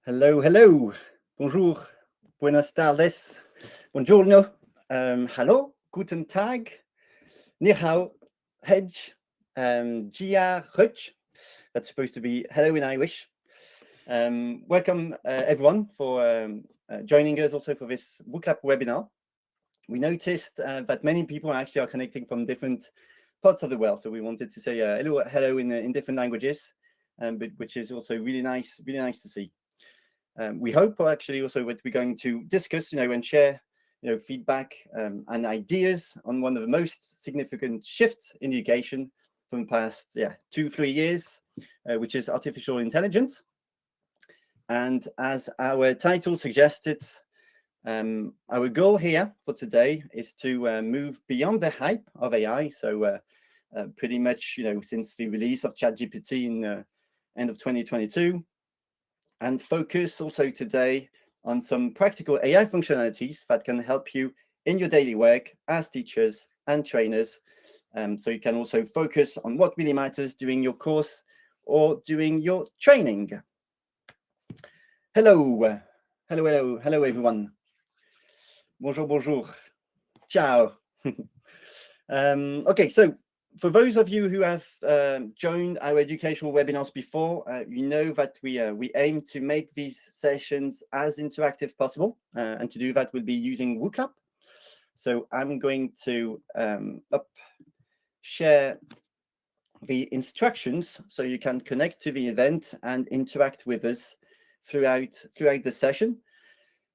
Hello, hello. Bonjour. Buenas tardes. Buongiorno. Hallo. Guten Tag. Ni hao. Hedge. Gia Hutch. That's supposed to be hello in Irish. Welcome, everyone, for joining us also for this Wooclap webinar. We noticed that many people actually are connecting from different parts of the world. So we wanted to say hello in different languages, but which is also really nice to see. We hope actually also that we're going to discuss, and share, feedback and ideas on one of the most significant shifts in education from the past 2-3 years, which is artificial intelligence. And as our title suggested, our goal here for today is to move beyond the hype of AI. So pretty much, since the release of ChatGPT in end of 2022, and focus also today on some practical AI functionalities that can help you in your daily work as teachers and trainers. So you can also focus on what really matters during your course or during your training. Hello, everyone. Bonjour, bonjour. Ciao. Okay, so for those of you who have joined our educational webinars before, you know that we aim to make these sessions as interactive as possible, and to do that we'll be using Wooclap. So I'm going to share the instructions so you can connect to the event and interact with us throughout the session.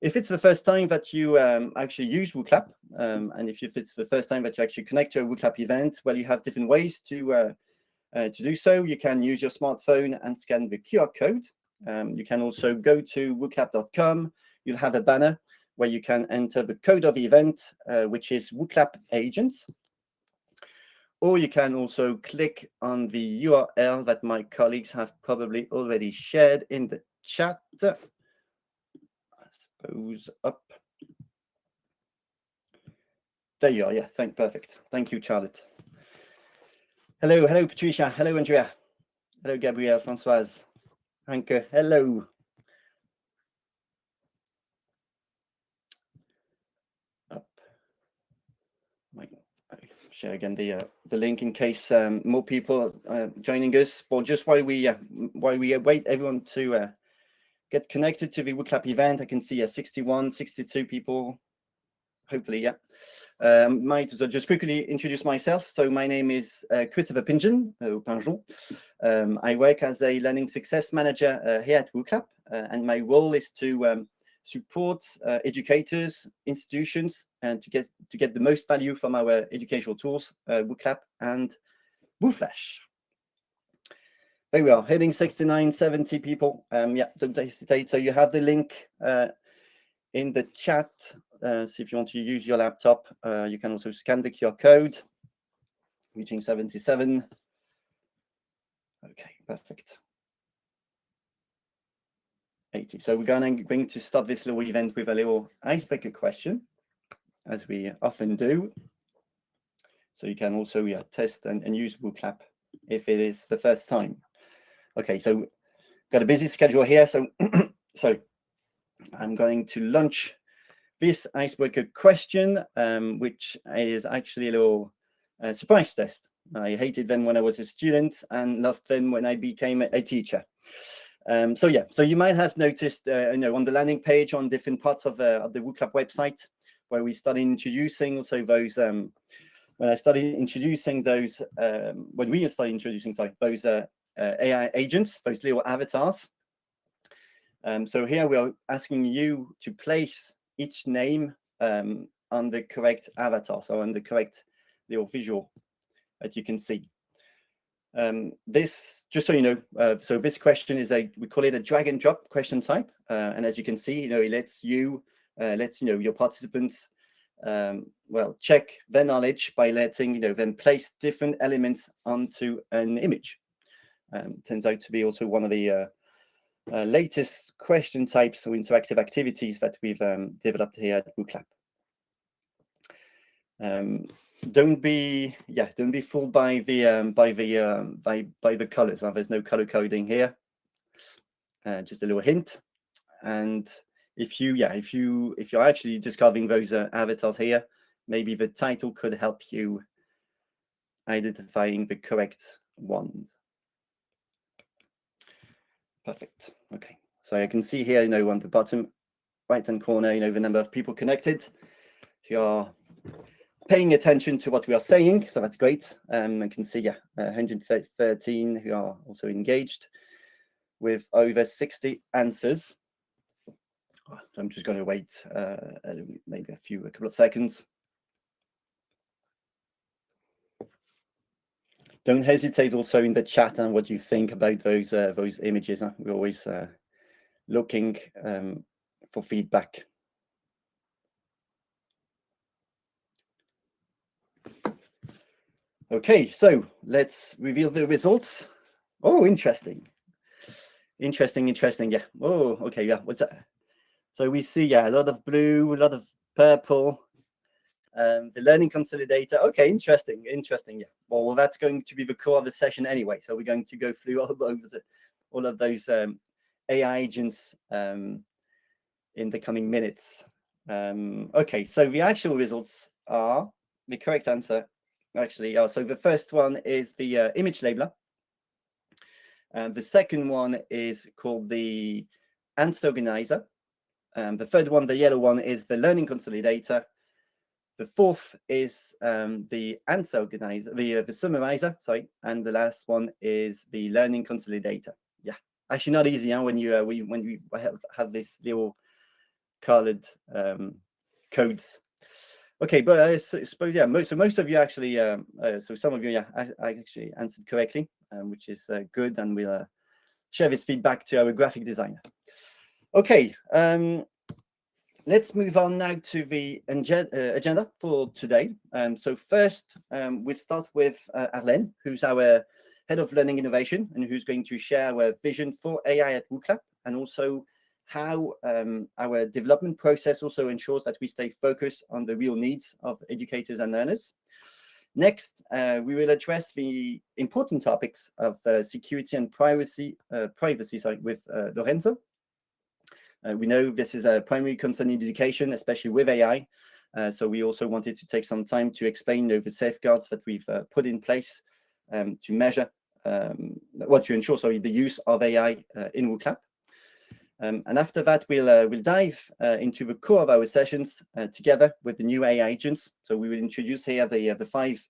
If it's the first time that you actually use Wooclap, and if it's the first time that you actually connect to a Wooclap event, well, you have different ways to do so. You can use your smartphone and scan the QR code. You can also go to wooclap.com. You'll have a banner where you can enter the code of the event, which is Wooclap Agents. Or you can also click on the URL that my colleagues have probably already shared in the chat. Up. There you are. Yeah, perfect. Thank you, Charlotte. Hello, Patricia. Hello, Andrea. Hello, Gabrielle, Françoise, Hanke. Hello. Up. Share again the link in case more people are joining us. Well, just while we wait everyone to get connected to the Wooclap event, I can see 61, 62 people. Hopefully, yeah. So just quickly introduce myself. So my name is Christopher Pingeon. I work as a learning success manager here at Wooclap, and my role is to support educators, institutions, and to get the most value from our educational tools, Wooclap and Wooflash. There we are, heading 69, 70 people. Yeah, don't hesitate. So you have the link in the chat. So if you want to use your laptop, you can also scan the QR code, reaching 77. Okay, perfect. 80. So we're going to start this little event with a little icebreaker question, as we often do. So you can also test and use Wooclap if it is the first time. Okay, so got a busy schedule here. So, so I'm going to launch this icebreaker question, which is actually a little surprise test. I hated them when I was a student and loved them when I became a teacher. So you might have noticed, on the landing page on different parts of the Wooclap website, where we started introducing also those. When we started introducing those AI agents, those little avatars. So here we are asking you to place each name on the correct avatar, so on the correct little visual that you can see. This, just so you know, so this question is we call it a drag and drop question type, and as you can see, it lets your participants check their knowledge by letting them place different elements onto an image. Turns out to be also one of the latest question types or interactive activities that we've developed here at Wooclap. Don't be fooled by the colors. There's no color coding here. Just a little hint. And if you're actually discovering those avatars here, maybe the title could help you identifying the correct ones. Perfect. Okay. So I can see here, on the bottom right-hand corner, the number of people connected. If you are paying attention to what we are saying, so that's great. I can see 113 who are also engaged with over 60 answers. So I'm just going to wait maybe a couple of seconds. Don't hesitate also in the chat and what you think about those images. We're always looking for feedback. Okay, so let's reveal the results. Oh, interesting. Yeah. Oh, okay, yeah. What's that? So we see, a lot of blue, a lot of purple. The learning consolidator. Okay, interesting. Yeah. Well, that's going to be the core of the session anyway. So we're going to go through all of those AI agents in the coming minutes. Okay, so the actual results are the correct answer. Actually, so the first one is the image labeler. The second one is called the answer organizer. The third one, the yellow one, is the learning consolidator. The fourth is the answer organizer, the summarizer, sorry, and the last one is the learning consolidator. Yeah, actually not easy, when you when we have this little colored codes. Okay, but I suppose so most of you actually, so some of you I actually answered correctly, which is good, and we'll share this feedback to our graphic designer. Okay. Let's move on now to the agenda for today. So first, we'll start with Arlene, who's our head of learning innovation, and who's going to share our vision for AI at Wooclap, and also how our development process also ensures that we stay focused on the real needs of educators and learners. Next, we will address the important topics of security and privacy with Lorenzo. We know this is a primary concern in education, especially with AI. So we also wanted to take some time to explain the safeguards that we've put in place to measure, to ensure, the use of AI in Wooclap. And after that, we'll dive into the core of our sessions together with the new AI agents. So we will introduce here the 5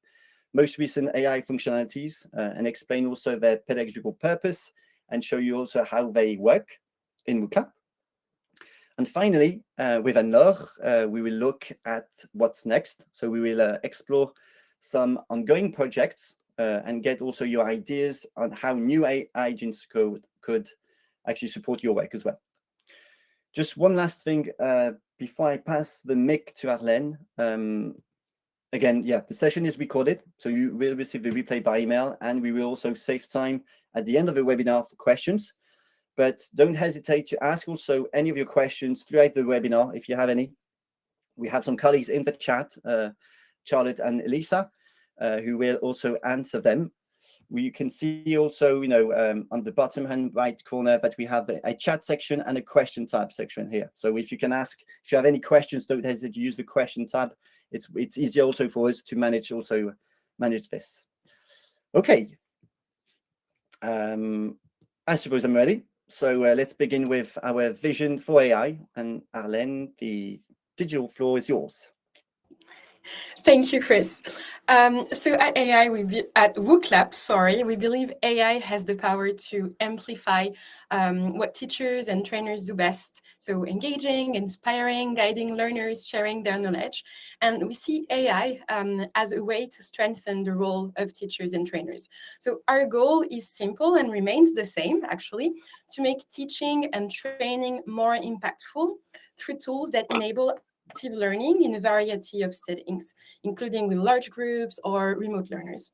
most recent AI functionalities and explain also their pedagogical purpose and show you also how they work in Wooclap. And finally, with Anne-Laure, we will look at what's next. So we will explore some ongoing projects and get also your ideas on how new AI agents could actually support your work as well. Just one last thing before I pass the mic to Arlene. Again, the session is recorded, so you will receive the replay by email, and we will also save time at the end of the webinar for questions. But don't hesitate to ask also any of your questions throughout the webinar if you have any. We have some colleagues in the chat, Charlotte and Elisa, who will also answer them. We can see also, on the bottom hand right corner that we have a chat section and a question tab section here. So if you have any questions, don't hesitate to use the question tab. It's easier also for us to manage this. Okay. I suppose I'm ready. So let's begin with our vision for AI. And Arlene, the digital floor is yours. Thank you, Chris. So at Wooclap, we believe AI has the power to amplify what teachers and trainers do best. So engaging, inspiring, guiding learners, sharing their knowledge. And we see AI as a way to strengthen the role of teachers and trainers. So our goal is simple and remains the same, actually, to make teaching and training more impactful through tools that enable active learning in a variety of settings, including with large groups or remote learners.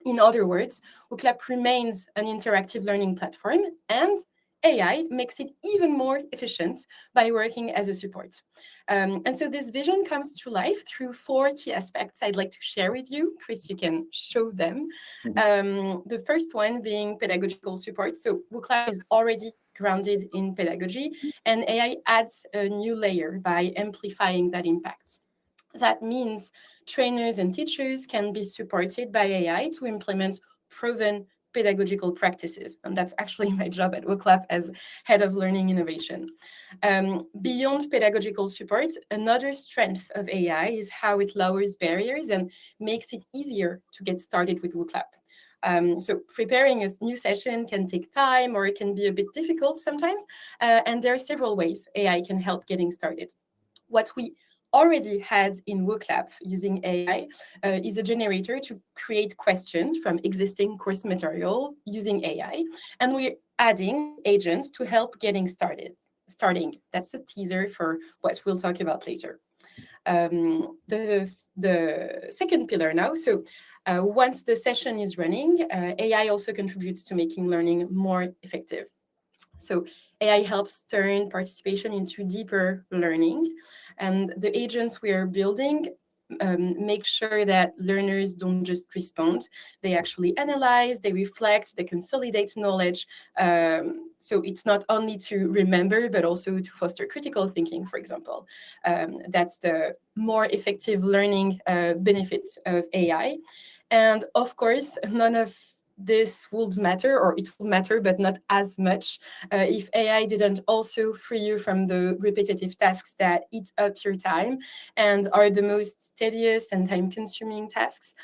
In other words, Wooclap remains an interactive learning platform, and AI makes it even more efficient by working as a support. And so this vision comes to life through 4 key aspects I'd like to share with you. Chris, you can show them. The first one being pedagogical support. So Wooclap is already grounded in pedagogy, and AI adds a new layer by amplifying that impact. That means trainers and teachers can be supported by AI to implement proven pedagogical practices. And that's actually my job at Wooclap as head of learning innovation. Beyond pedagogical support, another strength of AI is how it lowers barriers and makes it easier to get started with Wooclap. So preparing a new session can take time, or it can be a bit difficult sometimes. And there are several ways AI can help getting started. What we already had in Wooclap using AI is a generator to create questions from existing course material using AI. And we're adding agents to help getting started. That's a teaser for what we'll talk about later. The second pillar now. So once the session is running, AI also contributes to making learning more effective. So AI helps turn participation into deeper learning. And the agents we are building make sure that learners don't just respond, they actually analyze, they reflect, they consolidate knowledge. So it's not only to remember, but also to foster critical thinking, for example. That's the more effective learning benefits of AI. And of course, none of this would matter, or it will matter, but not as much if AI didn't also free you from the repetitive tasks that eat up your time and are the most tedious and time-consuming tasks.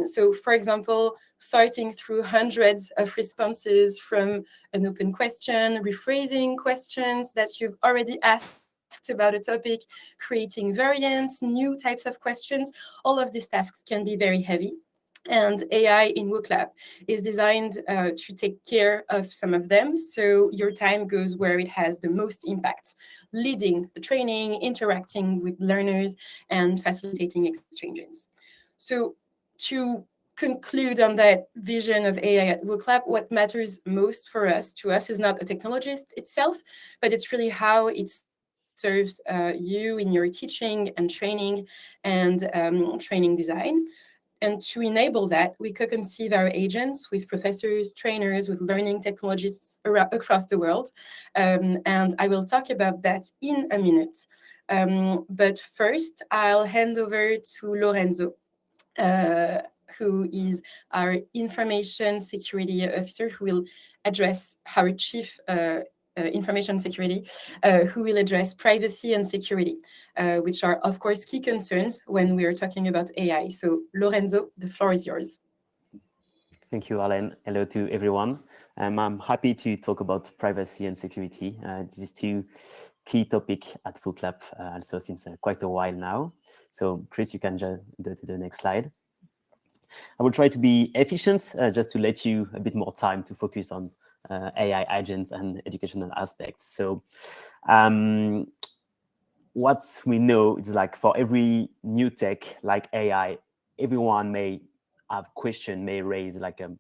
So, for example, sorting through hundreds of responses from an open question, rephrasing questions that you've already asked about a topic, creating variants, new types of questions, all of these tasks can be very heavy. And AI in Wooclap is designed to take care of some of them. So your time goes where it has the most impact, leading the training, interacting with learners, and facilitating exchanges. So to conclude on that vision of AI at Wooclap, what matters most to us is not the technologist itself, but it's really how it serves you in your teaching and training and training design. And to enable that, we co-conceive our agents with professors, trainers, with learning technologists across the world. And I will talk about that in a minute. But first, I'll hand over to Lorenzo, who is our information security officer, who will address our chief information security, who will address privacy and security, which are, of course, key concerns when we are talking about AI. So, Lorenzo, the floor is yours. Thank you, Arlene. Hello to everyone. I'm happy to talk about privacy and security. These two key topics at Wooclap, also since quite a while now. So, Chris, you can just go to the next slide. I will try to be efficient, just to let you a bit more time to focus on AI agents and educational aspects. So what we know is, like, for every new tech like AI, everyone may have question, may raise like a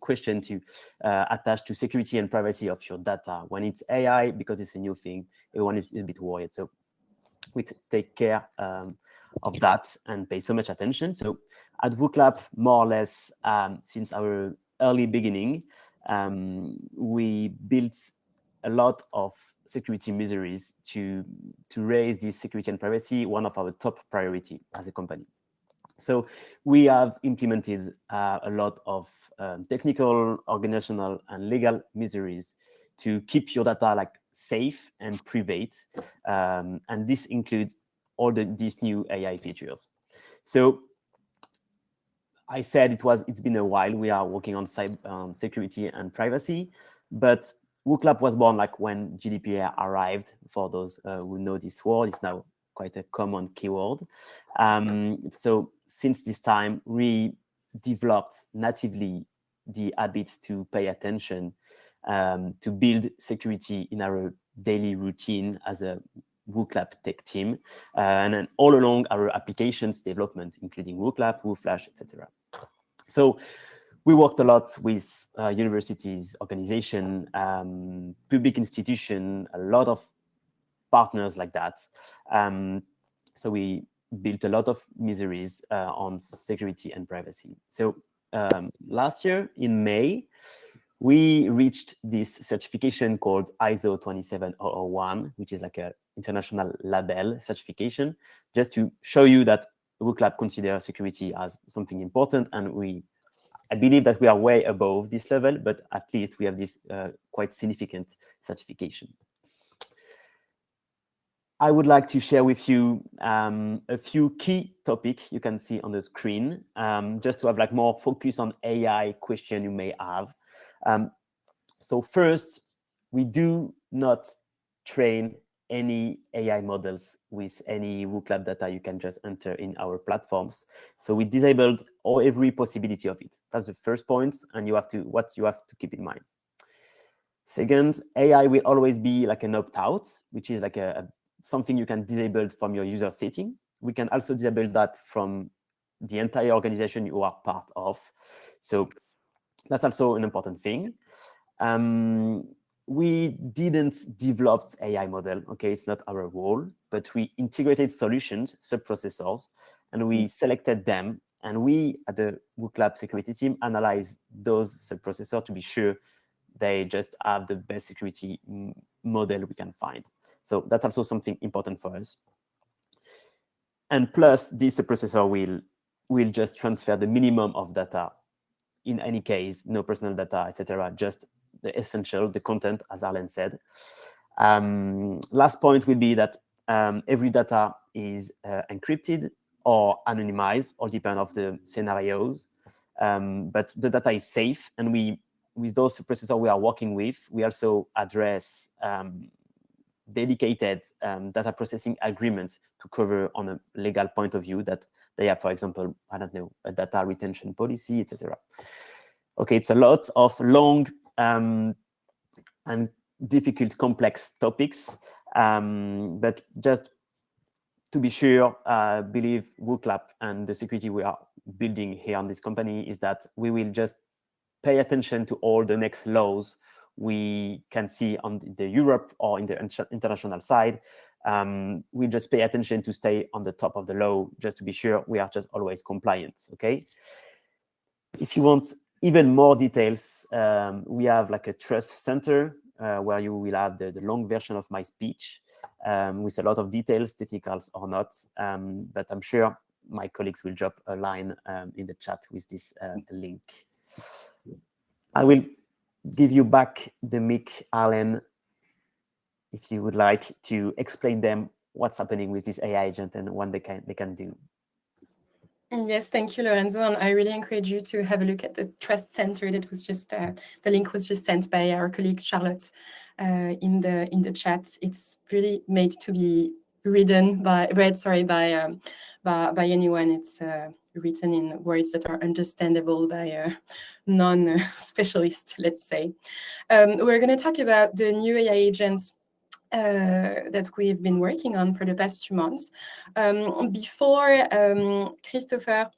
question to attach to security and privacy of your data. When it's AI, because it's a new thing, everyone is a bit worried. So we take care of that and pay so much attention. So at Wooclap, more or less, since our early beginning, we built a lot of security measures to raise this security and privacy, one of our top priority as a company. So we have implemented a lot of technical, organizational, and legal measures to keep your data like safe and private, and this includes all these new AI features. So I said it's been a while we are working on security and privacy, but Wooclap was born like when GDPR arrived. For those who know this word, it's now quite a common keyword. So since this time, we developed natively the habit to pay attention, to build security in our daily routine as a Wooclap tech team, and then all along our applications development, including Wooclap, Wooflash, etc. So we worked a lot with universities, organization, public institution, a lot of partners like that. So we built a lot of measures on security and privacy. So last year in May, we reached this certification called ISO 27001, which is like an international label certification, just to show you that Wooclap considers security as something important. And I believe that we are way above this level, but at least we have this quite significant certification. I would like to share with you a few key topics you can see on the screen, just to have like more focus on AI question you may have. So first, we do not train any AI models with any Wooclap data you can just enter in our platforms. So we disabled every possibility of it. That's the first point, and what you have to keep in mind. Second, AI will always be like an opt-out, which is like something you can disable from your user setting. We can also disable that from the entire organization you are part of. So that's also an important thing. We didn't develop AI model, okay? It's not our role, but we integrated solutions, sub-processors, and we selected them. And we, at the Wooclap security team, analyze those sub-processors to be sure they just have the best security model we can find. So that's also something important for us. And plus, this processor will just transfer the minimum of data. In any case, no personal data, etc. Just the essential, the content, as Arlen said. Last point will be that every data is encrypted or anonymized, all depend of the scenarios. But the data is safe, and with those processors we are working with, we also address dedicated data processing agreements to cover on a legal point of view that they have, for example, I don't know, a data retention policy, etc. Okay, it's a lot of long and difficult, complex topics, but just to be sure, I believe Wooclap and the security we are building here on this company is that we will just pay attention to all the next laws we can see on the Europe or in the international side. We just pay attention to stay on the top of the law, just to be sure we are just always compliant, okay? If you want even more details, we have like a trust center where you will have the long version of my speech with a lot of details, technicals or not, but I'm sure my colleagues will drop a line in the chat with this link. I will give you back the mic, Arlen, if you would like to explain them what's happening with this AI agent and what they can do. Yes, thank you, Lorenzo. And I really encourage you to have a look at the Trust Center that was just, the link was just sent by our colleague Charlotte in the chat. It's really made to be read by anyone. It's written in words that are understandable by a non-specialist, let's say. We're going to talk about the new AI agents that we've been working on for the past few months. Before Christopher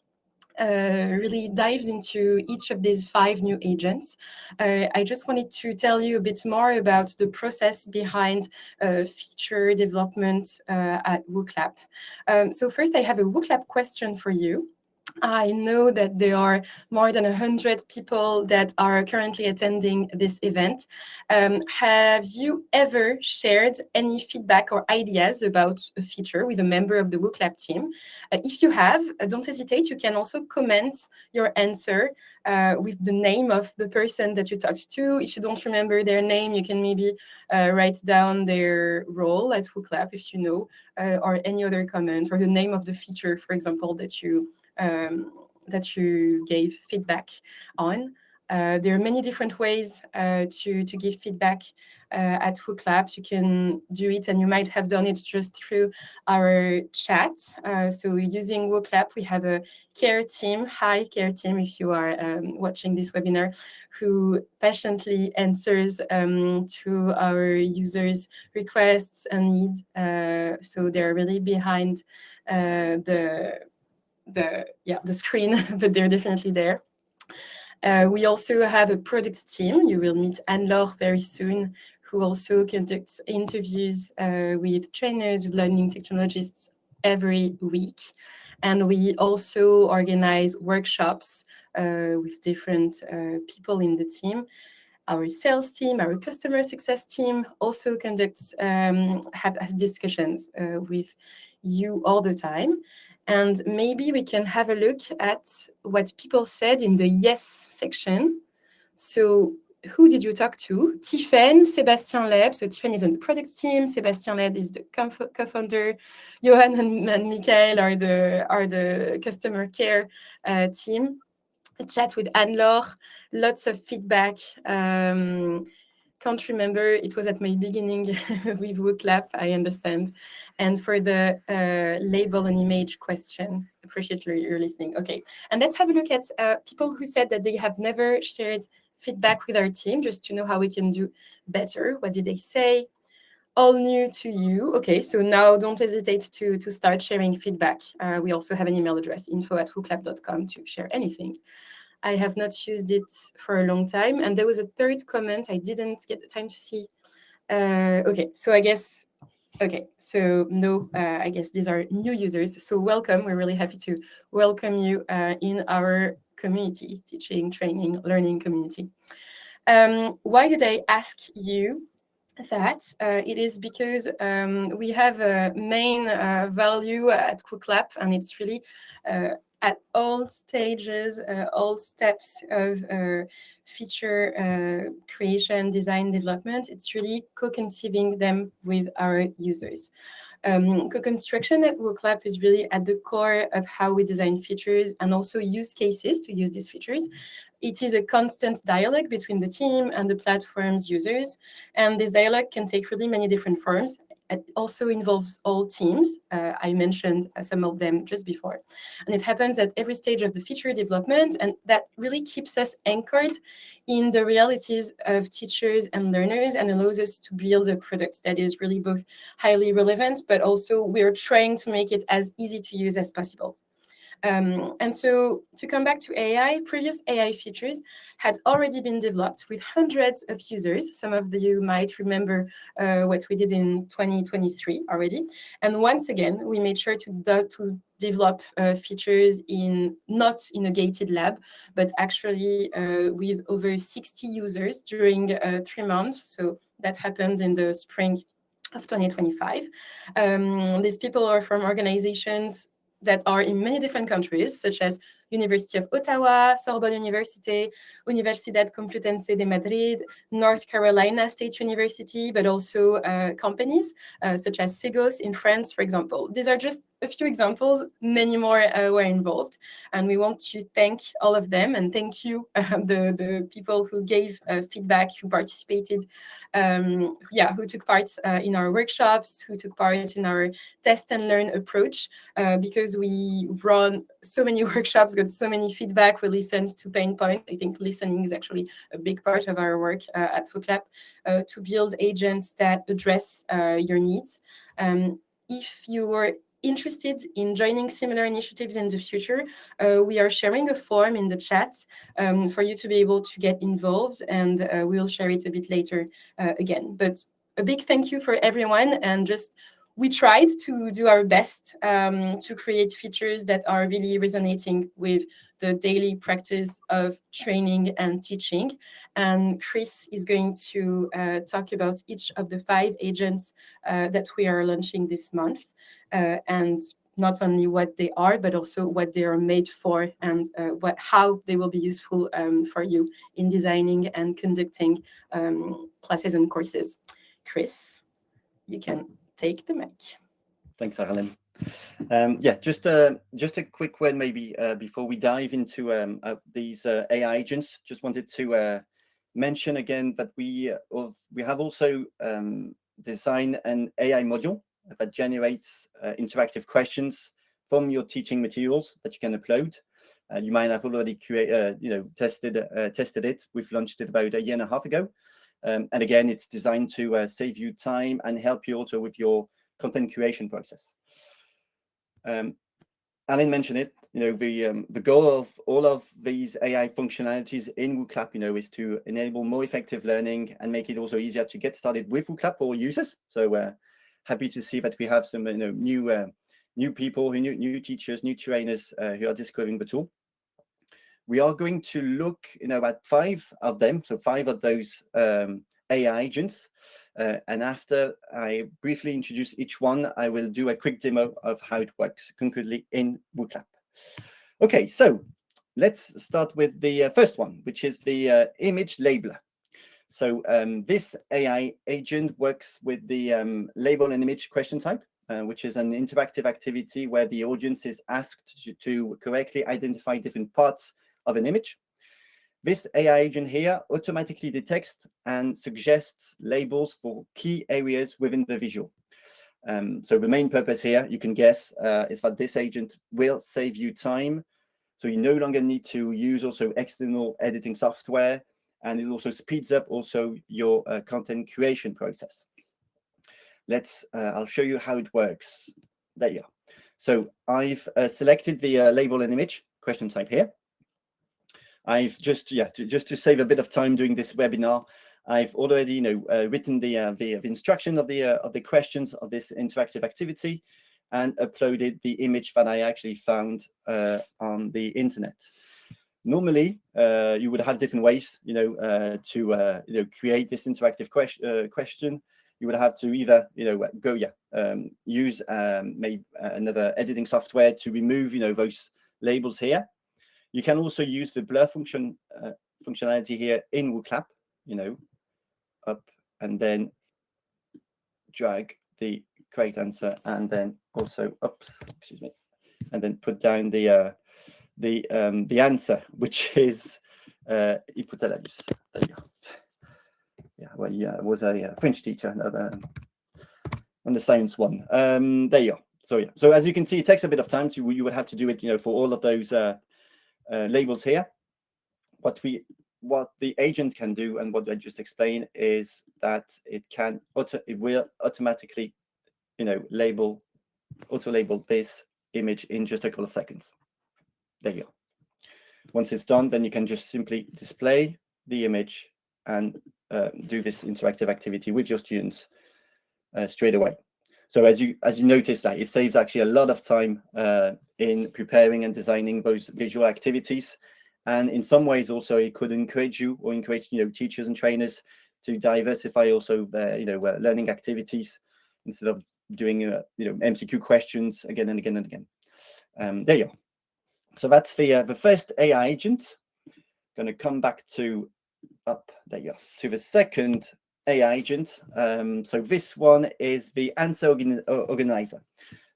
really dives into each of these 5 new agents, I just wanted to tell you a bit more about the process behind feature development at Wooclap. So first, I have a Wooclap question for you. I know that there are more than 100 people that are currently attending this event. Have you ever shared any feedback or ideas about a feature with a member of the Wooclap team? If you have, don't hesitate. You can also comment your answer with the name of the person that you talked to. If you don't remember their name, you can maybe write down their role at Wooclap if you know, or any other comment, or the name of the feature, for example, that you gave feedback on. There are many different ways to give feedback at Wooclap. You can do it, and you might have done it just through our chat. So using Wooclap, we have a care team. Hi, care team, if you are watching this webinar, who patiently answers to our users' requests and needs. So they're really behind the screen, but they're definitely there. We also have a product team. You will meet Anne-Laure very soon, who also conducts interviews with trainers, with learning technologists every week. And we also organize workshops with different people in the team. Our sales team, our customer success team also conducts has discussions with you all the time. And maybe we can have a look at what people said in the yes section. So who did you talk to? Tiffen, Sébastien Leb. So Tiffen is on the product team. Sébastien Leb is the co-founder. Johan and Michael are the customer care team. A chat with Anne-Laure, lots of feedback. Can't remember, it was at my beginning with Wooclap, I understand. And for the label and image question, appreciate you're listening. Okay, and let's have a look at people who said that they have never shared feedback with our team, just to know how we can do better. What did they say? All new to you. Okay, so now don't hesitate to start sharing feedback. We also have an email address, info@wooclap.com, to share anything. I have not used it for a long time. And there was a third comment I didn't get the time to see. Okay, so I guess, okay, so no, I guess these are new users. So welcome, we're really happy to welcome you in our community, teaching, training, learning community. Why did I ask you that? It is because we have a main value at Wooclap, and it's really at all stages, all steps of feature creation, design, development. It's really co-conceiving them with our users. Co-construction at Wooclap is really at the core of how we design features and also use cases to use these features. It is a constant dialogue between the team and the platform's users, and this dialogue can take really many different forms. It also involves all teams. I mentioned some of them just before. And it happens at every stage of the feature development, and that really keeps us anchored in the realities of teachers and learners and allows us to build a product that is really both highly relevant, but also we're trying to make it as easy to use as possible. And so to come back to AI, previous AI features had already been developed with hundreds of users. Some of you might remember what we did in 2023 already. And once again, we made sure to develop features not in a gated lab, but actually with over 60 users during 3 months. So that happened in the spring of 2025. These people are from organizations that are in many different countries, such as University of Ottawa, Sorbonne University, Universidad Complutense de Madrid, North Carolina State University, but also companies such as Cegos in France, for example. These are just a few examples, many more were involved. And we want to thank all of them and thank you, the people who gave feedback, who participated, who took part in our workshops, who took part in our test and learn approach, because we run so many workshops, got so many feedback, we listened to pain points. I think listening is actually a big part of our work at Wooclap, to build agents that address your needs. If you were interested in joining similar initiatives in the future, we are sharing a form in the chat for you to be able to get involved, and we'll share it a bit later again. But a big thank you for everyone, and just we tried to do our best to create features that are really resonating with the daily practice of training and teaching. And Chris is going to talk about each of the 5 agents that we are launching this month, and not only what they are, but also what they are made for, and how they will be useful for you in designing and conducting classes and courses. Chris, you can take the mic. Thanks, Arlene. Just a quick one maybe before we dive into these AI agents. Just wanted to mention again that we have also designed an AI module that generates interactive questions from your teaching materials that you can upload. You might have already tested it. We've launched it about 1.5 years ago. And again, it's designed to save you time and help you also with your content creation process. Alan mentioned it. The goal of all of these AI functionalities in Wooclap, is to enable more effective learning and make it also easier to get started with Wooclap for users. So happy to see that we have some new people, new teachers, new trainers who are discovering the tool. we are going to look, at 5 of them, so 5 of those AI agents. And after I briefly introduce each one, I will do a quick demo of how it works concretely in Wooclap. Okay, so let's start with the first one, which is the image labeler. So this AI agent works with the label an image question type, which is an interactive activity where the audience is asked to correctly identify different parts of an image. This AI agent here automatically detects and suggests labels for key areas within the visual. So the main purpose here, you can guess, is that this agent will save you time. So you no longer need to use also external editing software, and it also speeds up also your content creation process. I'll show you how it works. There you are. So I've selected the label and image question type here. I've just to save a bit of time doing this webinar, I've already written the instruction of the questions of this interactive activity and uploaded the image that I actually found on the internet. Normally, you would have different ways, to create this interactive question. You would have to either, use maybe another editing software to remove, those labels here. You can also use the blur functionality here in Wooclap, up and then drag the correct answer, and then also, and then put down the answer, which is hypothalamus. There you go. Yeah, well, yeah, I was a French teacher on the science one. There you are. So yeah, so as you can see, it takes a bit of time. You would have to do it, for all of those labels here. What the agent can do, and what I just explained, is that it will automatically, auto-label this image in just a couple of seconds. There you go. Once it's done, then you can just simply display the image and do this interactive activity with your students straight away. So as you notice, that it saves actually a lot of time in preparing and designing those visual activities, and in some ways also it could encourage teachers and trainers to diversify also their learning activities instead of doing MCQ questions again and again and again. There you are. So that's the first AI agent. Going to come back to the second AI agent. So this one is the answer organizer.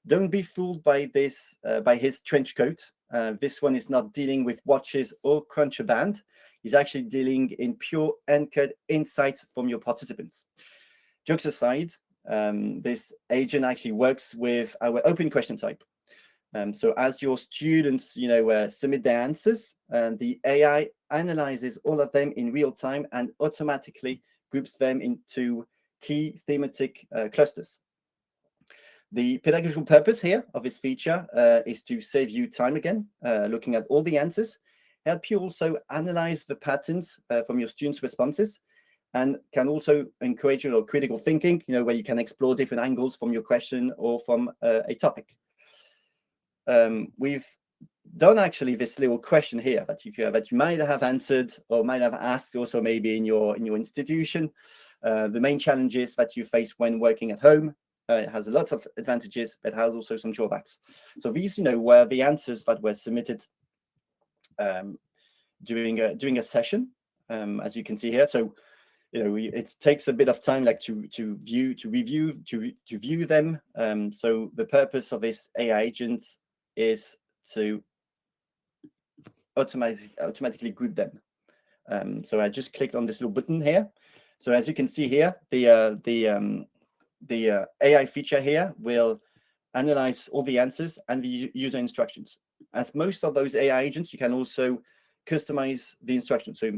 Don't be fooled by this, by his trench coat. This one is not dealing with watches or contraband. He's actually dealing in pure uncut insights from your participants. Jokes aside, this agent actually works with our open question type. So as your students, submit their answers, the AI analyzes all of them in real time and automatically groups them into key thematic clusters. The pedagogical purpose here of this feature is to save you time again, looking at all the answers, help you also analyze the patterns from your students' responses, and can also encourage critical thinking, where you can explore different angles from your question or from a topic. We've done actually this little question here that you might have answered or might have asked also maybe in your institution. The main challenges that you face when working at home. It has lots of advantages, but has also some drawbacks. So these, were the answers that were submitted during a session, as you can see here. So it takes a bit of time, to view them. So the purpose of this AI agent is to automatically group them. So I just clicked on this little button here. So as you can see here, the AI feature here will analyze all the answers and the user instructions. As most of those AI agents, you can also customize the instructions. So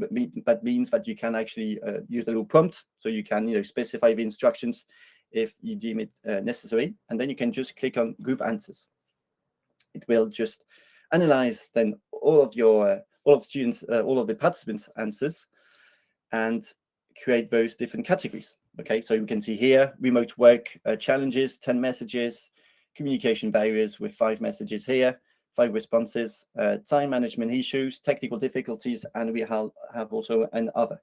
that means that you can actually use a little prompt. So you can specify the instructions if you deem it necessary, and then you can just click on group answers. It will just analyze then all of the participants' answers and create those different categories. Okay, so you can see here, remote work challenges, 10 messages, communication barriers with 5 messages here, 5 responses, time management issues, technical difficulties, and we have also an other.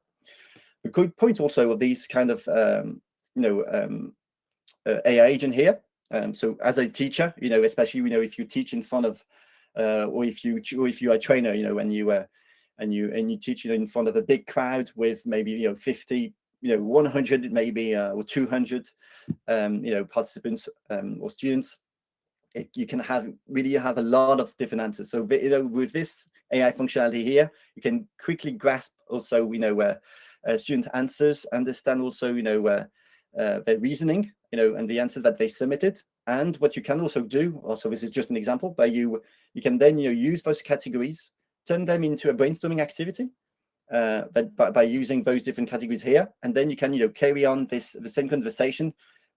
The good point also of these kind of AI agent here. So as a teacher, especially if you teach in front of, or if you are a trainer, and you teach in front of a big crowd with maybe 50, 100 maybe or 200 participants or students, you can have a lot of different answers. So with this AI functionality here, you can quickly grasp also students' answers, understand also their reasoning, and the answers that they submitted. And what you can also do, also this is just an example, but you can then use those categories, turn them into a brainstorming activity by using those different categories here, and then you can carry on the same conversation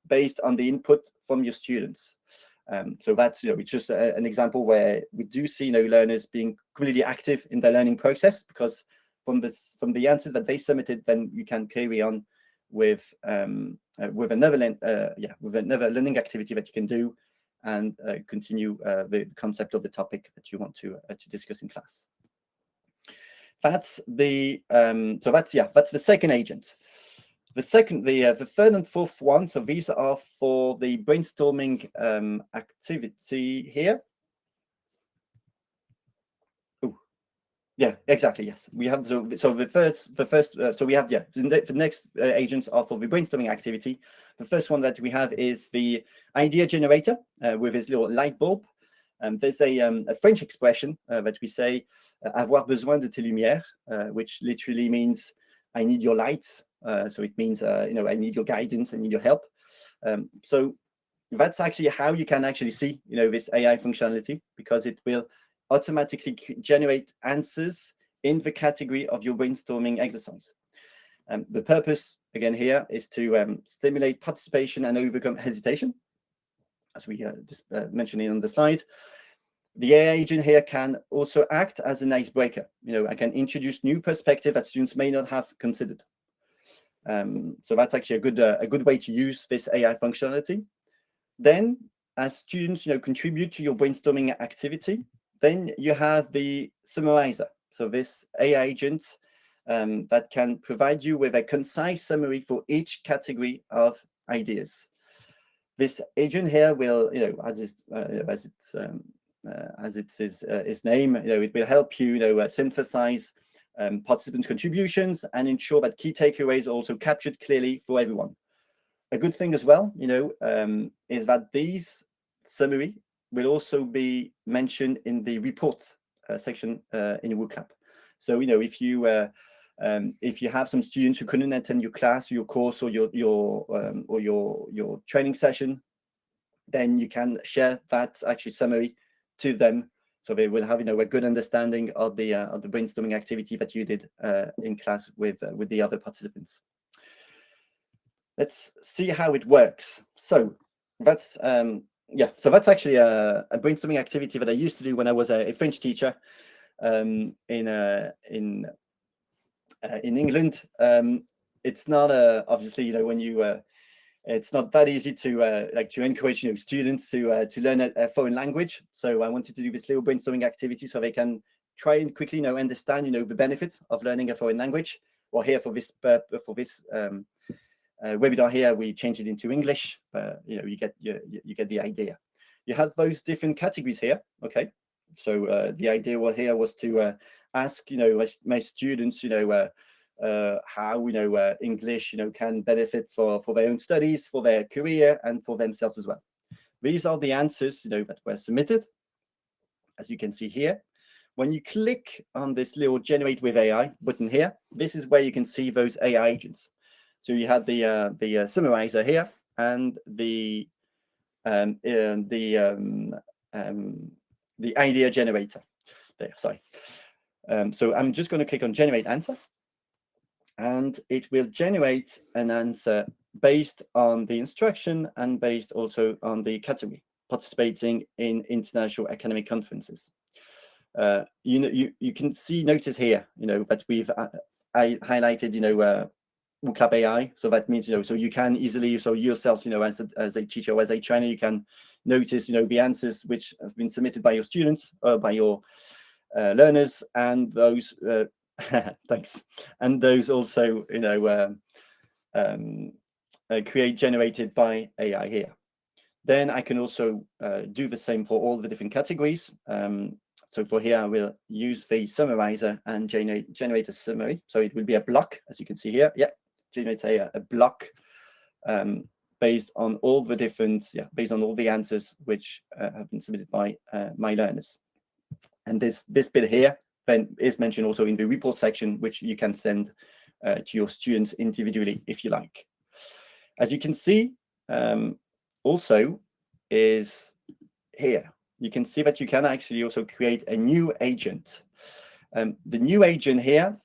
based on the input from your students. So that's it's just an example where we do see learners being completely active in their learning process, because from the answers that they submitted, then you can carry on with another learning activity that you can do, and continue the concept of the topic that you want to discuss in class. That's the that's the second agent. The third and fourth one, so these are for the brainstorming activity here. Yeah, exactly. Yes, we have so we have the next agents are for the brainstorming activity. The first one that we have is the idea generator with his little light bulb. There's a French expression that we say avoir besoin de tes lumières, which literally means I need your lights. So it means I need your guidance, I need your help. So that's actually how you can actually see this AI functionality, because it will automatically generate answers in the category of your brainstorming exercise. The purpose again here is to stimulate participation and overcome hesitation, as we just mentioned on the slide. The AI agent here can also act as an icebreaker. I can introduce new perspective that students may not have considered. So that's actually a good way to use this AI functionality. Then, as students contribute to your brainstorming activity, then you have the summarizer. So this AI agent that can provide you with a concise summary for each category of ideas. This agent here will, as its name, it will help you, synthesize participants' contributions and ensure that key takeaways are also captured clearly for everyone. A good thing as well, is that these summary will also be mentioned in the report section in Wooclap. So if you have some students who couldn't attend your class, or your course, or your training session, then you can share that actually summary to them, so they will have a good understanding of the brainstorming activity that you did in class with the other participants. Let's see how it works. So that's so that's actually a brainstorming activity that I used to do when I was a French teacher in England. It's not obviously when you it's not that easy to encourage students to learn a foreign language. So I wanted to do this little brainstorming activity so they can try and quickly understand the benefits of learning a foreign language. Well, here for this webinar here, we change it into English, but you get the idea. You have those different categories here. Okay, so the idea here was to ask my students how English can benefit for their own studies, for their career, and for themselves as well. These are the answers that were submitted, as you can see here. When you click on this little generate with AI button here, this is where you can see those AI agents. So you have the summarizer here and the idea generator there. Sorry. So I'm just going to click on generate answer, and it will generate an answer based on the instruction and based also on the category, participating in international academic conferences. You can notice here, that we've highlighted, Wooclap AI. So that means, so you can easily, so yourself, as a teacher or as a trainer, you can notice, the answers which have been submitted by your students, by your learners, and those, thanks, and those also, generated by AI here. Then I can also do the same for all the different categories. So for here, I will use the summarizer and generate a summary. So it will be a block, as you can see here. Yeah, generate a block based on all the different, based on all the answers which have been submitted by my learners. And this bit here then is mentioned also in the report section, which you can send to your students individually if you like. As you can see, also is here. You can see that you can actually also create a new agent. The new agent here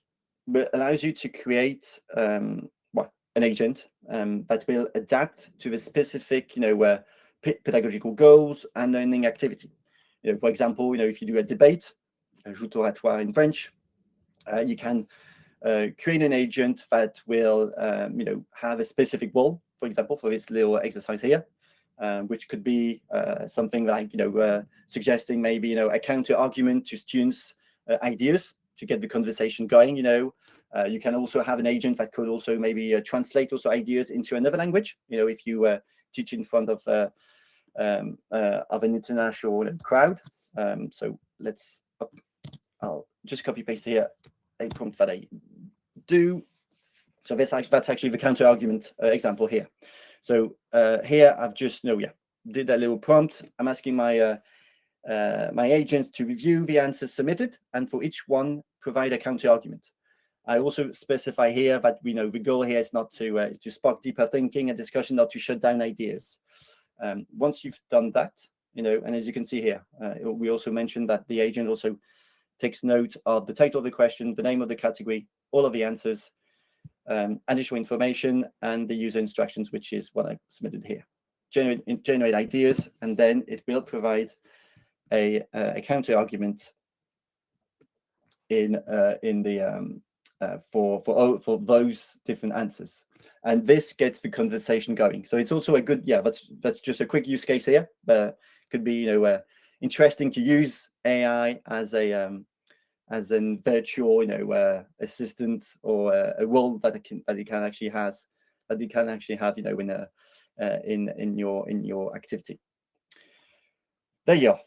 allows you to create an agent that will adapt to the specific, pedagogical goals and learning activity. For example, if you do a debate, joute oratoire in French, you can create an agent that will, have a specific goal. For example, for this little exercise here, which could be something like, suggesting maybe, a counter argument to students' ideas to get the conversation going. You can also have an agent that could also maybe translate also ideas into another language. If you teach in front of an international crowd. So I'll just copy paste here a prompt that I do. So that's actually the counter argument example here. So here I've just did a little prompt. I'm asking my my agent to review the answers submitted, and for each one provide a counter argument. I also specify here that the goal here is not to is to spark deeper thinking and discussion, not to shut down ideas. Once you've done that, and as you can see here, we also mentioned that the agent also takes note of the title of the question, the name of the category, all of the answers, additional information, and the user instructions, which is what I submitted here. Generate ideas, and then it will provide a counter argument for those different answers, and this gets the conversation going. So it's also a good, that's just a quick use case here, but could be interesting to use AI as a virtual assistant, or a role that it can actually have in your activity. There you are.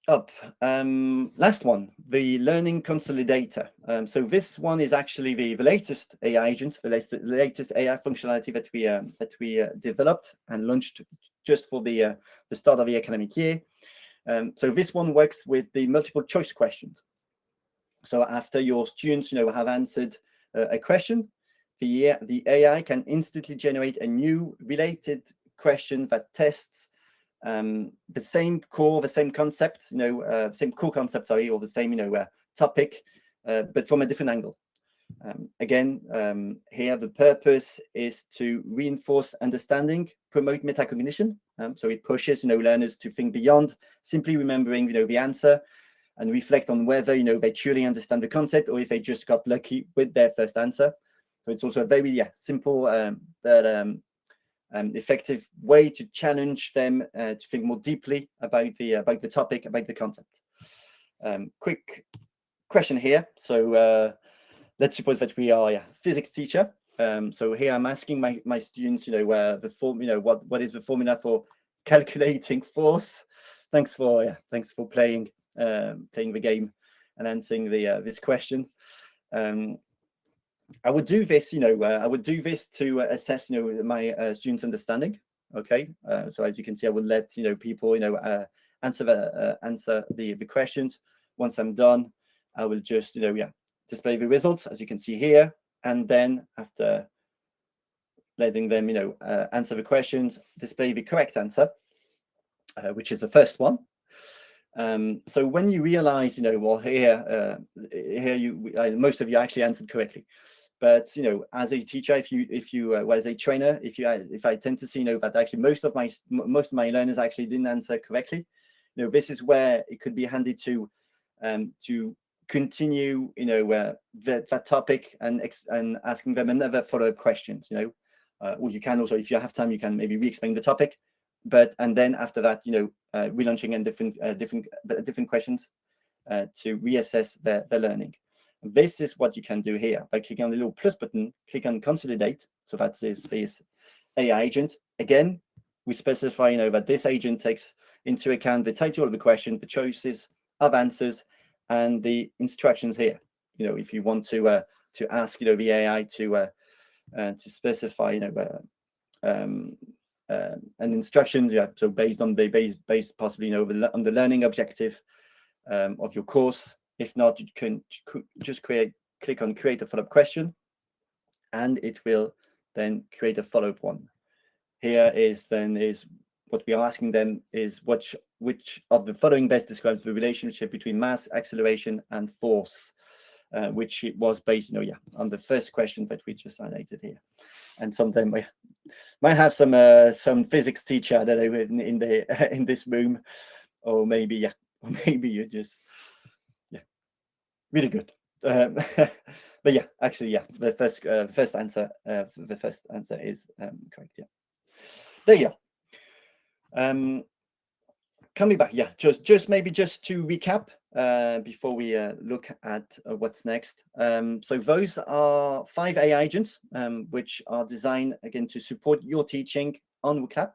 Up. Last one, the learning consolidator. So this one is actually the latest AI agent, the latest AI functionality that we developed and launched just for the start of the academic year. So this one works with the multiple choice questions. So after your students have answered a question, the AI can instantly generate a new related question that tests the same core concept, same core concept, sorry, or the same topic, but from a different angle. Again, here the purpose is to reinforce understanding, promote metacognition. So it pushes learners to think beyond simply remembering the answer, and reflect on whether they truly understand the concept, or if they just got lucky with their first answer. So it's also a very simple but effective way to challenge them to think more deeply about the topic, about the concept. Quick question here. So let's suppose that we are a physics teacher. So here I'm asking my students, the form, what is the formula for calculating force? Thanks for playing the game and answering this question. I would do this, I would do this to assess, my students' understanding. Okay, so as you can see, I would let people, answer the questions. Once I'm done, I will just, display the results, as you can see here, and then after letting them, answer the questions, display the correct answer, which is the first one. So when you realize, well, here most of you actually answered correctly. But as a teacher, if you as a trainer, if I tend to see that actually most of my learners actually didn't answer correctly, this is where it could be handy to continue, that topic and asking them another follow-up questions, or you can also, if you have time, you can maybe re-explain the topic, and then after that, relaunching in different questions to reassess their learning. This is what you can do here by clicking on the little plus button, click on Consolidate. So that's this AI agent. Again, we specify, that this agent takes into account the title of the question, the choices of answers, and the instructions here. If you want to ask, the AI to specify, an instruction, so based on based possibly, on the learning objective of your course. If not, you can just click on create a follow-up question, and it will then create a follow-up one. Here is what we are asking them is which of the following best describes the relationship between mass, acceleration, and force, which it was based, on the first question that we just highlighted here. And sometimes we might have some physics teacher that are in this room, or maybe you're just really good. But yeah, actually, the first answer is correct. Yeah, there you go. Coming back, just to recap before we look at what's next. So those are 5 AI agents which are designed again to support your teaching on Wooclap.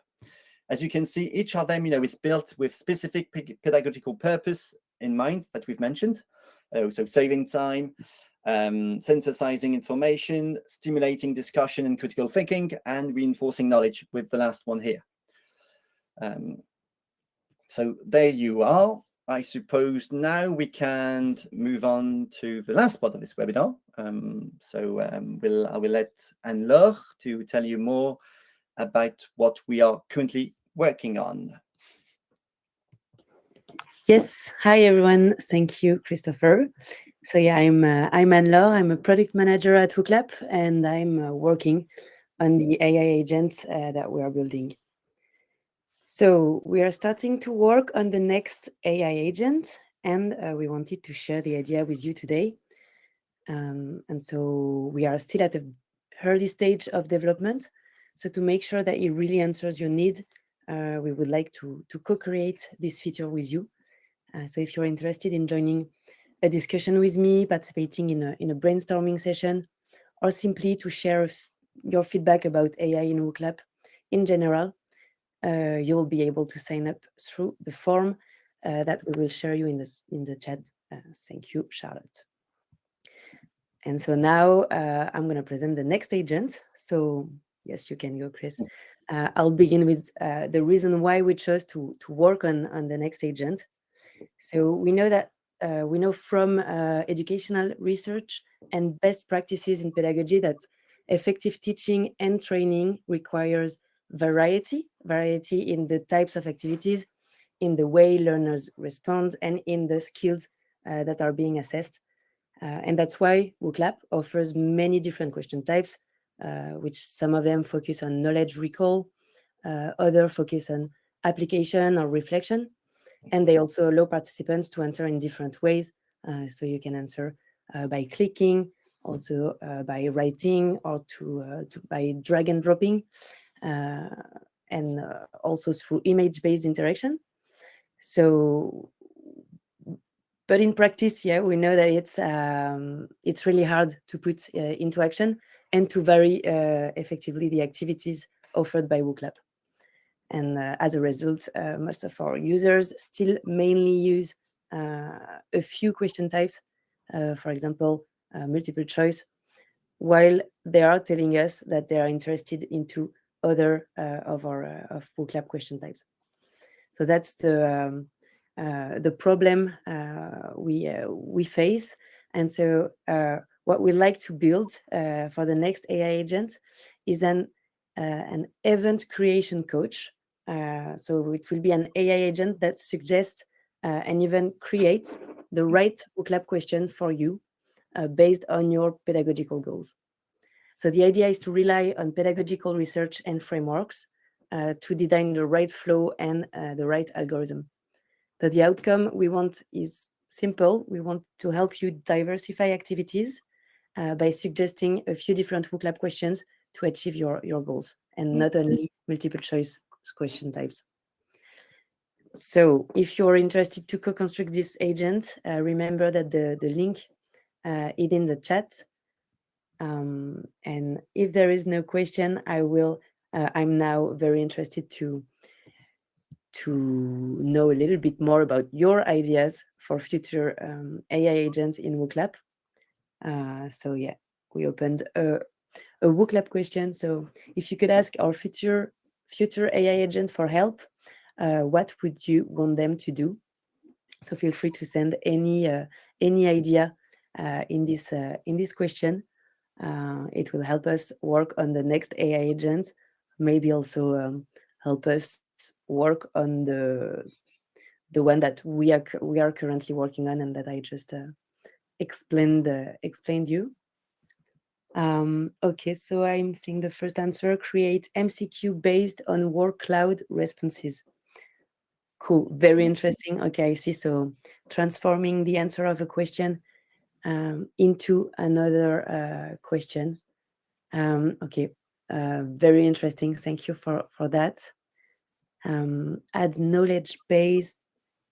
As you can see, each of them, is built with specific pedagogical purpose in mind that we've mentioned. So saving time, synthesizing information, stimulating discussion and critical thinking, and reinforcing knowledge with the last one here. So there you are. I suppose now we can move on to the last part of this webinar. I will let Anne-Laure to tell you more about what we are currently working on. Yes, hi everyone. Thank you, Christopher. So yeah, I'm Anne-Laure. I'm a product manager at Wooclap, and I'm working on the AI agent that we are building. So we are starting to work on the next AI agent, and we wanted to share the idea with you today. And so we are still at an early stage of development. So to make sure that it really answers your need, we would like to co-create this feature with you. So if you're interested in joining a discussion with me, participating in a brainstorming session, or simply to share your feedback about AI in Wooclap in general, you'll be able to sign up through the form that we will share you in the chat. Thank you, Charlotte. And so now I'm going to present the next agent. So yes, you can go, Chris. I'll begin with the reason why we chose to work on the next agent. So we know from educational research and best practices in pedagogy that effective teaching and training requires variety in the types of activities, in the way learners respond, and in the skills that are being assessed. And that's why Wooclap offers many different question types, which some of them focus on knowledge recall, others focus on application or reflection. And they also allow participants to answer in different ways. So you can answer by clicking, also by writing, or by drag and dropping, and also through image-based interaction. So, but in practice, yeah, we know that it's really hard to put into action and to vary effectively the activities offered by Wooclap. And as a result, most of our users still mainly use a few question types, for example, multiple choice, while they are telling us that they are interested into other of Wooclap question types. So that's the problem we face. And so what we like to build for the next AI agent is an event creation coach. So it will be an AI agent that suggests and even creates the right Wooclap question for you based on your pedagogical goals. So the idea is to rely on pedagogical research and frameworks to design the right flow and the right algorithm. So the outcome we want is simple. We want to help you diversify activities by suggesting a few different Wooclap questions to achieve your goals, and not only multiple choice question types. So if you're interested to co-construct this agent, remember that the link is in the chat. And if there is no question, I'm now very interested to know a little bit more about your ideas for future AI agents in Wooclap. So yeah, we opened a Wooclap question. So if you could ask our future AI agent for help, what would you want them to do? So feel free to send any idea in this question. It will help us work on the next AI agent. Maybe also help us work on the one that we are currently working on and that I just explained you. Okay, so I'm seeing the first answer: create MCQ based on work cloud responses. Cool, very interesting. Okay, I see. So transforming the answer of a question into another question. Okay, very interesting. Thank you for that. Add knowledge base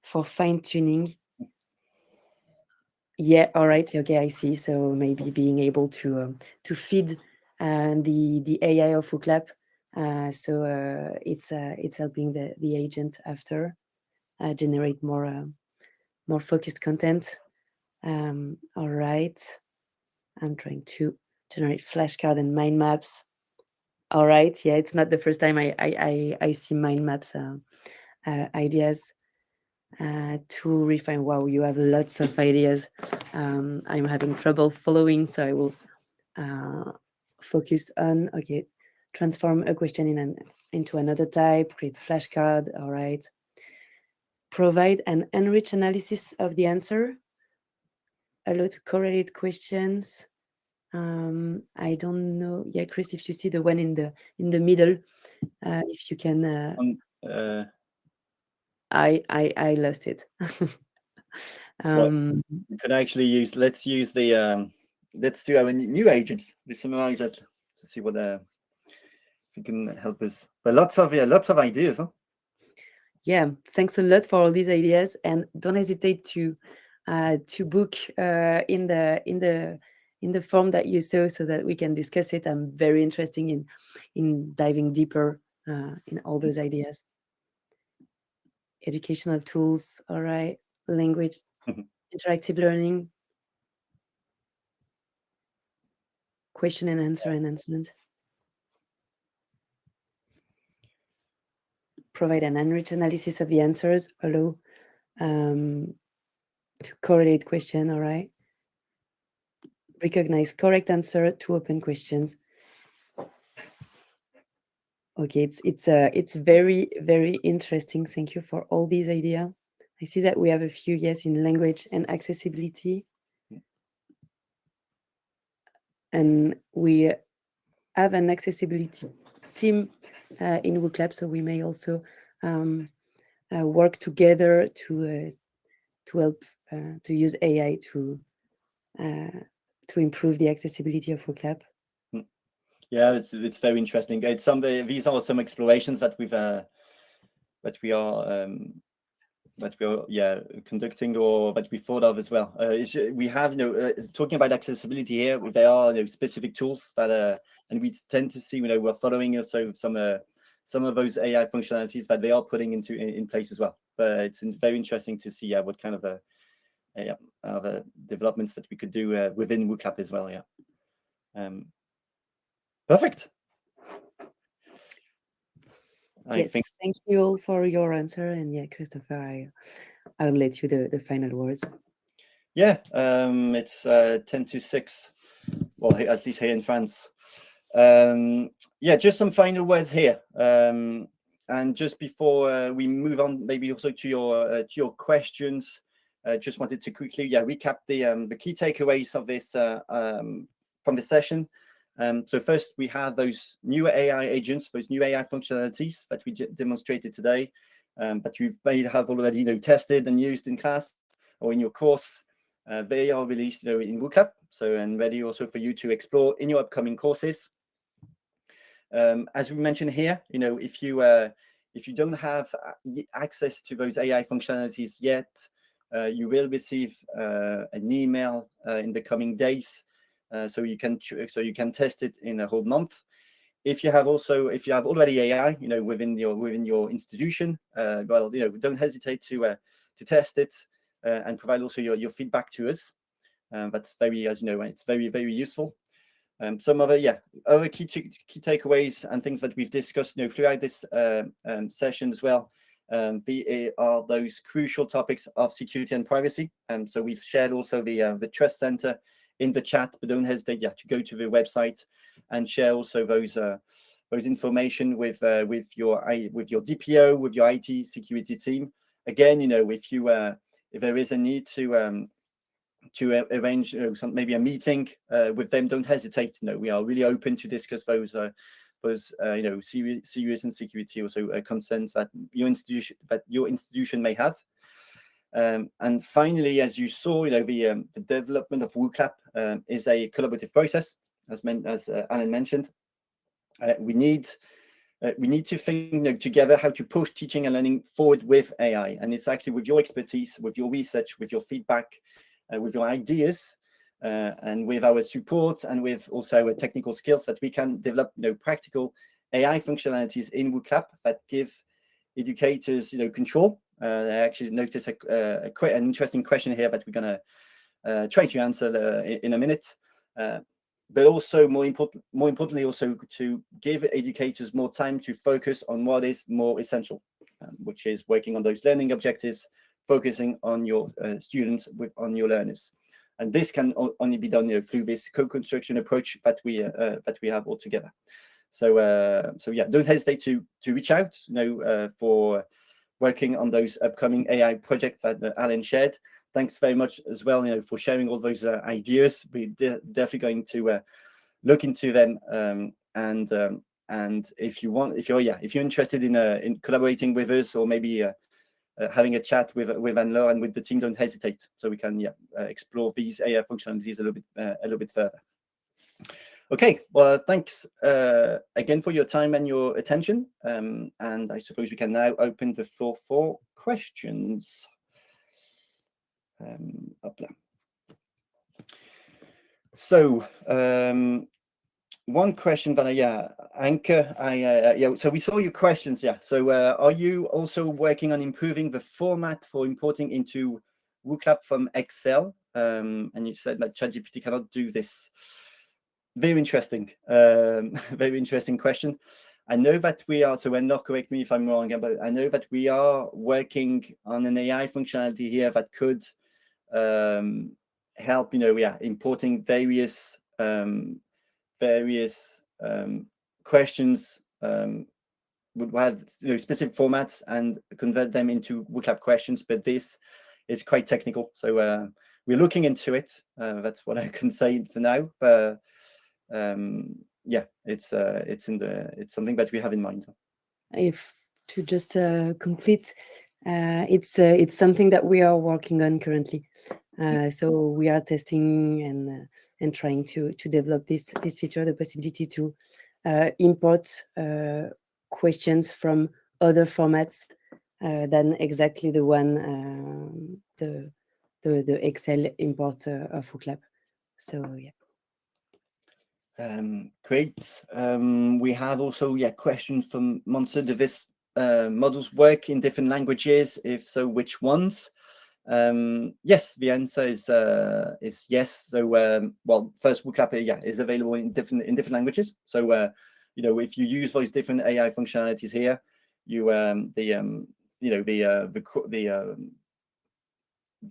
for fine tuning. Yeah, all right. Okay, I see. So maybe being able to feed the AI of Wooclap, so it's helping the agent after generate more focused content. All right. I'm trying to generate flashcard and mind maps. All right. Yeah, it's not the first time I see mind maps ideas. To refine. Wow, you have lots of ideas. I'm having trouble following, so I will focus on, okay, transform a question into another type, create flashcard. All right. Provide an enriched analysis of the answer. Allow to correlate questions. I don't know. Yeah, Chris, if you see the one in the middle, if you can. I lost it. We could actually use. Let's use the. Let's do our new agent. We summarize that to see what if it can help us. But lots of ideas, huh? Yeah, thanks a lot for all these ideas, and don't hesitate to book in the form that you saw, so that we can discuss it. I'm very interested in diving deeper in all those ideas. Educational tools, all right. Language, interactive learning, question and answer enhancement. Provide an enriched analysis of the answers. Allow to correlate question, all right. Recognize correct answer to open questions. Okay, it's very, very interesting. Thank you for all these ideas. I see that we have a few yes in language and accessibility. And we have an accessibility team in Wooclap, so we may also work together to help to use AI to improve the accessibility of Wooclap. Yeah, it's very interesting. It's these are some explorations that we are conducting, or that we thought of as well. We have, talking about accessibility here, there are specific tools that and we tend to see, we're following also some of those AI functionalities that they are putting in place as well. But it's very interesting to see what kind of developments that we could do within Wooclap as well. Yeah. Perfect. Yes, thank you all for your answer. And yeah, Christopher, I'll let you the final words. Yeah, it's 5:50, well, at least here in France. Yeah, just some final words here. And just before we move on, maybe also to your questions, just wanted to quickly recap the key takeaways of this from the session. So first, we have those new AI agents, those new AI functionalities that we demonstrated today, that you may have already tested and used in class. or in your course, they are released in Wooclap, so and ready also for you to explore in your upcoming courses. As we mentioned here, if you don't have access to those AI functionalities yet, you will receive an email in the coming days, so you can test it in a whole month. If you have already AI, within your institution, well, don't hesitate to test it and provide also your feedback to us. That's very, as you know, it's very, very useful. Some other key takeaways and things that we've discussed throughout this session as well are those crucial topics of security and privacy. So we've shared also the Trust Center in the chat, but don't hesitate to go to the website and share also those information with your DPO, with your IT security team. Again, if there is a need to arrange maybe a meeting with them, don't hesitate. We are really open to discuss those serious and security also concerns that your institution may have. And finally, as you saw, the development of Wooclap is a collaborative process, as Alan mentioned. We need to think together how to push teaching and learning forward with AI, and it's actually with your expertise, with your research, with your feedback, with your ideas, and with our support, and with also our technical skills, that we can develop practical AI functionalities in Wooclap that give educators control. I actually noticed an interesting question here that we're going to try to answer in a minute. But also more importantly, also to give educators more time to focus on what is more essential, which is working on those learning objectives, focusing on your students, on your learners. And this can only be done through this co-construction approach that we have all together. So don't hesitate to reach out for working on those upcoming AI projects that Alan shared. Thanks very much as well for sharing all those ideas. We're definitely going to look into them, and if you're interested in collaborating with us, or maybe having a chat with Anne-Laure and with the team, don't hesitate, so we can explore these AI functionalities a little bit further. Okay, well, thanks again for your time and your attention, and I suppose we can now open the floor for questions. So one question that Anke, so we saw your questions. So are you also working on improving the format for importing into Wooclap from Excel? And you said that ChatGPT cannot do this. Very interesting question. I know that we are, so Anne-Laure, correct me if I'm wrong, but I know that we are working on an AI functionality here that could help, importing various questions would have specific formats and convert them into Wooclap questions, but this is quite technical, so we're looking into it. That's what I can say for now, but it's something that we have in mind. If to just complete, it's something that we are working on currently. So we are testing and trying to develop this feature, the possibility to import questions from other formats than exactly the one the Excel import of Wooclap. So great. We have also questions from Monster. Do these models work in different languages? If so, which ones? Yes, the answer is yes. So well, first, Wooclap is available in different languages. So if you use those different AI functionalities here,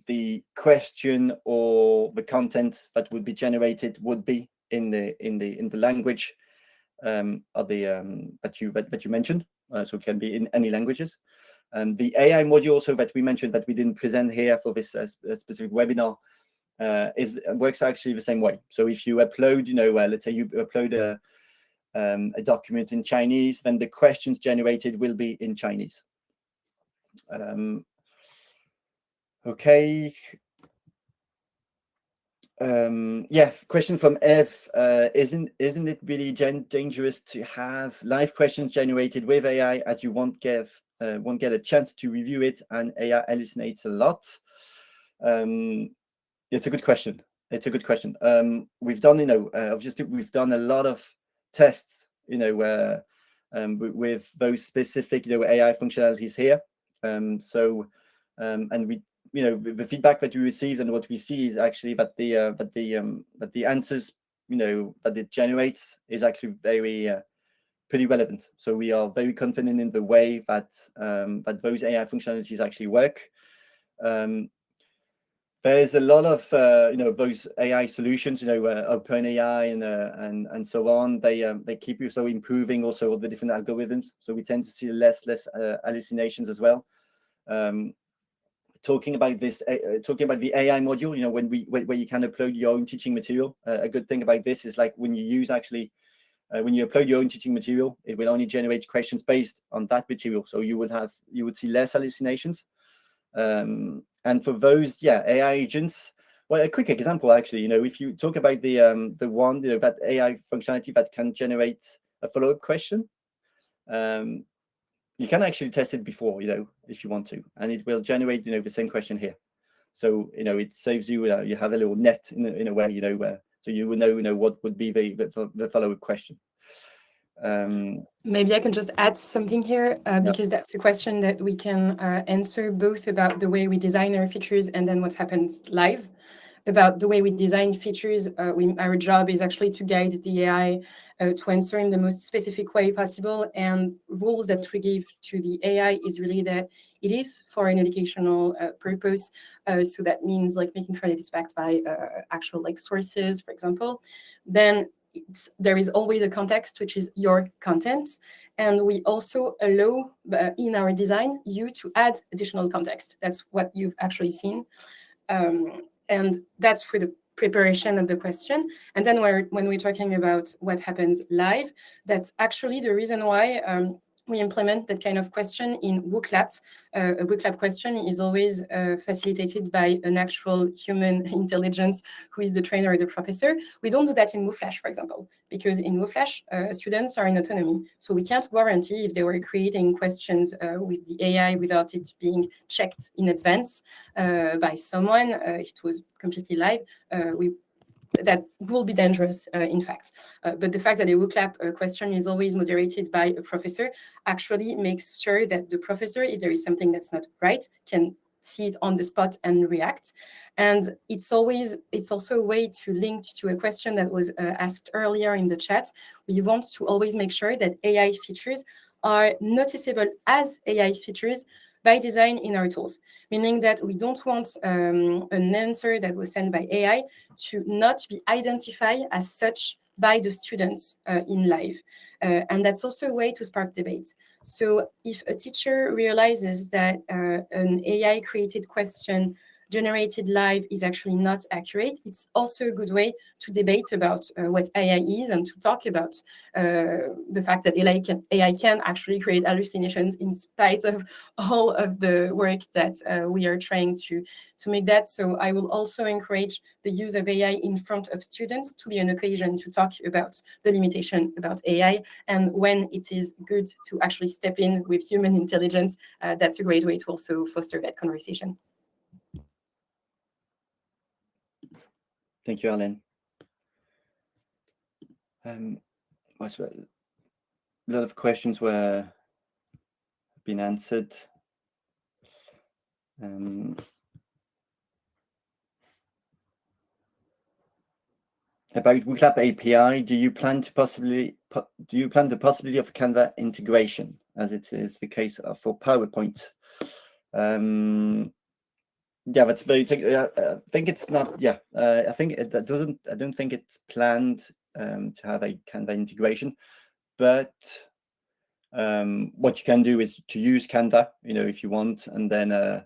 the question or the content that would be generated would be in the language that you mentioned. So it can be in any languages. The AI module also that we mentioned that we didn't present here for this specific webinar works actually the same way. So if you upload, let's say you upload a document in Chinese, then the questions generated will be in Chinese. Okay. Yeah, question from Ev. Isn't it really dangerous to have live questions generated with AI, as you won't get a chance to review it, and AI hallucinates a lot? It's a good question. It's a good question. We've done, obviously we've done a lot of tests, with those specific, AI functionalities here. And we, the feedback that we received and what we see is actually that the answers, that it generates is actually very pretty relevant. So we are very confident in the way that that those AI functionalities actually work. There's a lot of those AI solutions, OpenAI and so on. They keep also improving also all the different algorithms. So we tend to see less hallucinations as well. Talking about the AI module, where you can upload your own teaching material. A good thing about this is like when you use when you upload your own teaching material, it will only generate questions based on that material. So you would see less hallucinations. And for those, AI agents, well, a quick example actually, if you talk about the one, that AI functionality that can generate a follow-up question, you can actually test it before, if you want to, and it will generate, the same question here. So, it saves you, you have a little net in a way, so you will know, what would be the follow-up question. Maybe I can just add something here, because that's a question that we can answer both about the way we design our features and then what happens live. About the way we design features, our job is actually to guide the AI to answer in the most specific way possible. And rules that we give to the AI is really that it is for an educational purpose. So that means like making sure that it's backed by actual like sources, for example. Then there is always a context, which is your content. And we also allow in our design you to add additional context. That's what you've actually seen. And that's for the preparation of the question. And then when we're talking about what happens live, that's actually the reason why we implement that kind of question in Wooclap. A Wooclap question is always facilitated by an actual human intelligence who is the trainer or the professor. We don't do that in Wooflash, for example, because in Wooflash, students are in autonomy. So we can't guarantee if they were creating questions with the AI without it being checked in advance by someone, if it was completely live, that will be dangerous, in fact. But the fact that a Wooclap question is always moderated by a professor actually makes sure that the professor, if there is something that's not right, can see it on the spot and react. And it's also a way to link to a question that was asked earlier in the chat. We want to always make sure that AI features are noticeable as AI features by design in our tools, meaning that we don't want an answer that was sent by AI to not be identified as such by the students in live. And that's also a way to spark debate. So if a teacher realizes that an AI created question generated live is actually not accurate, it's also a good way to debate about what AI is and to talk about the fact that AI can actually create hallucinations in spite of all of the work that we are trying to make that. So I will also encourage the use of AI in front of students to be an occasion to talk about the limitation about AI, and when it is good to actually step in with human intelligence, that's a great way to also foster that conversation. Thank you, Arlene. A lot of questions were been answered. About Wooclap API, do you plan the possibility of Canva integration, as it is the case for PowerPoint? Yeah, that's very. I think it's not. Yeah, I think it doesn't. I don't think it's planned to have a Canva integration, but what you can do is to use Canva, if you want, and then to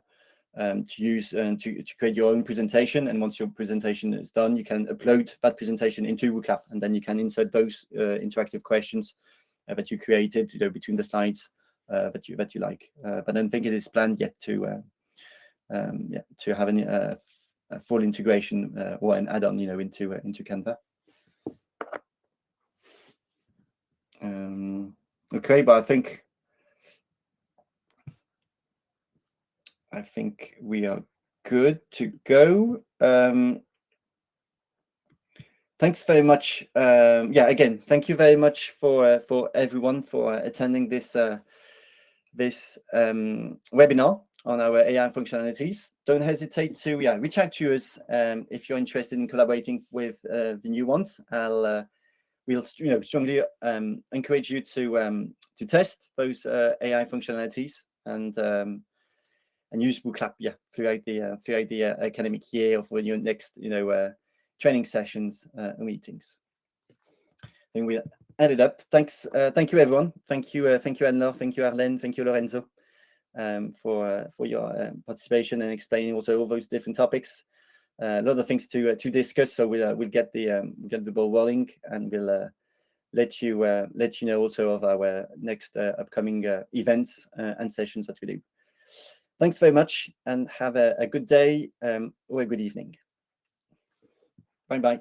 use to create your own presentation. And once your presentation is done, you can upload that presentation into Wooclap, and then you can insert those interactive questions that you created, between the slides that you like. But I don't think it is planned yet to to have a full integration or an add-on, into Canva. Okay, but I think we are good to go. Thanks very much. Again, thank you very much for everyone for attending this webinar on our AI functionalities. Don't hesitate to reach out to us if you're interested in collaborating with the new ones. We'll strongly encourage you to test those AI functionalities and use Wooclap throughout the academic year or for your next training sessions and meetings. I think we ended up. Thanks, thank you everyone. Thank you, Anne-Laure. Thank you, Arlene. Thank you, Lorenzo, for your participation and explaining also all those different topics. A lot of things to discuss, so we'll get the ball rolling, and we'll let you know also of our next upcoming events and sessions that we do. Thanks very much, and have a good day or a good evening. Bye bye.